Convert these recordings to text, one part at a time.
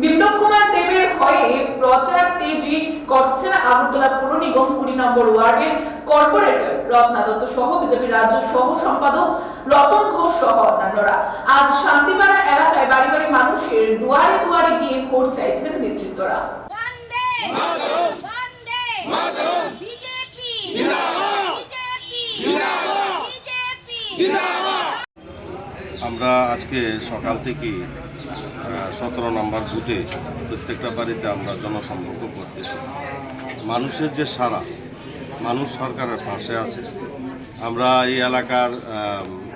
বিপ্লব কুমার দেবের হয়ে প্রচার তেজি করছেন আগরতলা পুর নিগম 20 নম্বর ওয়ার্ডের কর্পোরেটর রত্না দত্ত সহ বিজেপি রাজ্য সহ সম্পাদক রতন ঘোষ সহ অন্যান্যরা। আজ শান্তিপাড়া এলাকায় বাড়ি বাড়ি মানুষের দুয়ারে দুয়ারে গিয়ে ভোট চাইছেন নেতৃত্বরা। আমরা আজকে সকাল থেকে 17 নম্বর বুথে প্রত্যেকটা বাড়িতে আমরা জনসম্পর্ক করতেছি। মানুষের যে সারা, মানুষ সরকারের পাশে আছে। আমরা এই এলাকার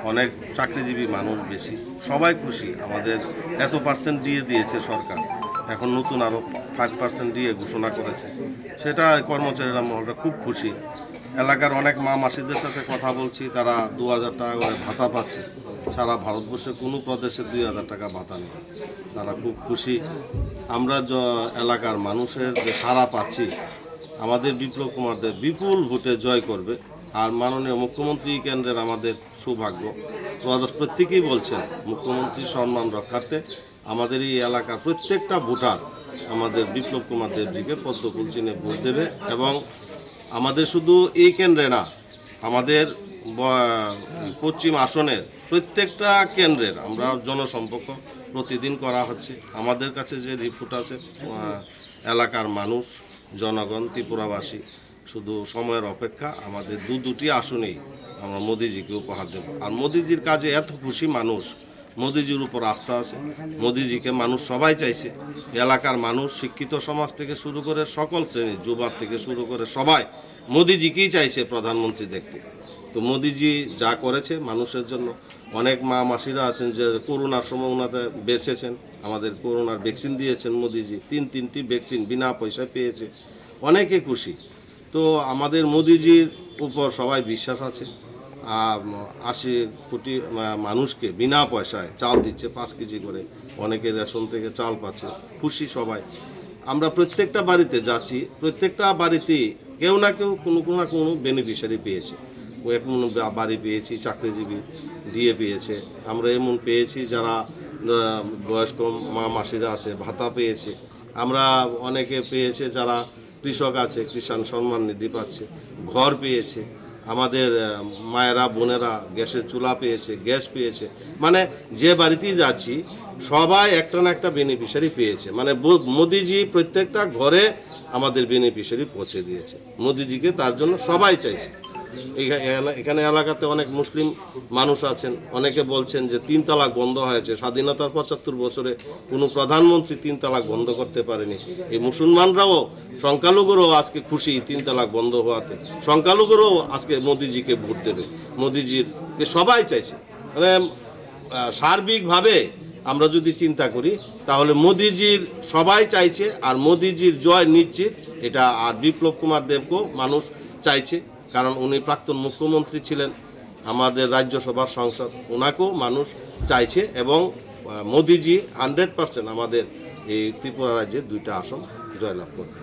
অনেক চাকরিজীবী মানুষ বেশি, সবাই খুশি। আমাদের এত % দিয়ে দিয়েছে সরকার, এখন নতুন আরও 5% দিয়ে ঘোষণা করেছে, সেটা কর্মচারীরা আমরা খুব খুশি। এলাকার অনেক মা মাসিদের সাথে কথা বলছি, তারা 2000 টাকা করে ভাতা পাচ্ছে। সারা ভারতবর্ষে কোনো প্রদেশে 2000 টাকা ভাতা নেই, তারা খুব খুশি। আমরা এলাকার মানুষের যে সাড়া পাচ্ছি, আমাদের বিপ্লব কুমার দেব বিপুল ভোটে জয় করবে। আর মাননীয় মুখ্যমন্ত্রী কেন্দ্রের আমাদের সৌভাগ্য, প্রত্যেকেই বলছেন মুখ্যমন্ত্রীর সম্মান রক্ষার্থে আমাদের এই এলাকার প্রত্যেকটা ভোটার আমাদের বিপ্লব কুমার দেবজিকে পদ্মফুল চিহ্নে ভোট দেবে। এবং আমাদের শুধু এই কেন্দ্রে না, আমাদের পশ্চিম আসনের প্রত্যেকটা কেন্দ্রের আমরা জনসম্পর্ক প্রতিদিন করা হচ্ছে। আমাদের কাছে যে রিপোর্ট আছে, এলাকার মানুষ, জনগণ, ত্রিপুরাবাসী শুধু সময়ের অপেক্ষা। আমাদের দুটি আসনেই আমরা মোদিজিকে উপহার দেব। আর মোদিজির কাজে এত খুশি মানুষ, মোদিজির উপর আস্থা আছে। মোদিজিকে মানুষ সবাই চাইছে, এলাকার মানুষ, শিক্ষিত সমাজ থেকে শুরু করে সকল শ্রেণী, যুবা থেকে শুরু করে সবাই মোদিজিকেই চাইছে প্রধানমন্ত্রী দেখতে। তো মোদিজি যা করেছে মানুষের জন্য, অনেক মা মাসিরা আছেন যে করোনার সময় ওনাতে বেঁচেছেন, আমাদের করোনার ভ্যাকসিন দিয়েছেন মোদিজি, 3টি ভ্যাকসিন বিনা পয়সায় পেয়েছে, অনেকে খুশি। তো আমাদের মোদিজির উপর সবাই বিশ্বাস আছে। 80 কোটি মানুষকে বিনা পয়সায় চাল দিচ্ছে, 5 কেজি করে, অনেকে রেশন থেকে চাল পাচ্ছে, খুশি সবাই। আমরা প্রত্যেকটা বাড়িতে যাচ্ছি, প্রত্যেকটা বাড়িতে কেউ না কেউ কোনো না কোনো বেনিফিশিয়ারি পেয়েছে। এমন বাড়ি পেয়েছি চাকরিজীবী দিয়ে পেয়েছে, আমরা এমন পেয়েছি যারা বয়স্ক মা মাসিরা আছে ভাতা পেয়েছে, আমরা অনেকে পেয়েছে যারা কৃষক আছে কিষাণ সম্মান নিধি পাচ্ছে, ঘর পেয়েছে, আমাদের মায়েরা বোনেরা গ্যাসের চুলা পেয়েছে, গ্যাস পেয়েছে। মানে যে বাড়িতেই যাচ্ছি সবাই একটা না একটা বেনিফিশিয়ারি পেয়েছে। মানে মোদিজি প্রত্যেকটা ঘরে আমাদের বেনিফিশিয়ারি পৌঁছে দিয়েছে। মোদিজিকে তার জন্য সবাই চাইছে। এখানে এলাকাতে অনেক মুসলিম মানুষ আছেন, অনেকে বলছেন যে 3 তালাক বন্ধ হয়েছে। স্বাধীনতার 75 বছরে কোনো প্রধানমন্ত্রী 3 তালাক বন্ধ করতে পারেনি। এই মুসলমানরাও, সংখ্যালঘুরাও আজকে খুশি 3 তালাক বন্ধ হওয়াতে। সংখ্যালঘুরাও আজকে মোদিজিকে ভোট দেবে, মোদিজিকে সবাই চাইছে। মানে সার্বিকভাবে আমরা যদি চিন্তা করি তাহলে মোদিজির সবাই চাইছে, আর মোদিজির জয় নিশ্চিত এটা। আর বিপ্লব কুমার দেবকেও মানুষ চাইছে, কারণ উনি প্রাক্তন মুখ্যমন্ত্রী ছিলেন, আমাদের রাজ্যসভার সাংসদ, ওনাকেও মানুষ চাইছে। এবং মোদিজি 100% আমাদের এই ত্রিপুরা রাজ্যে 2টা আসন জয়লাভ করবে।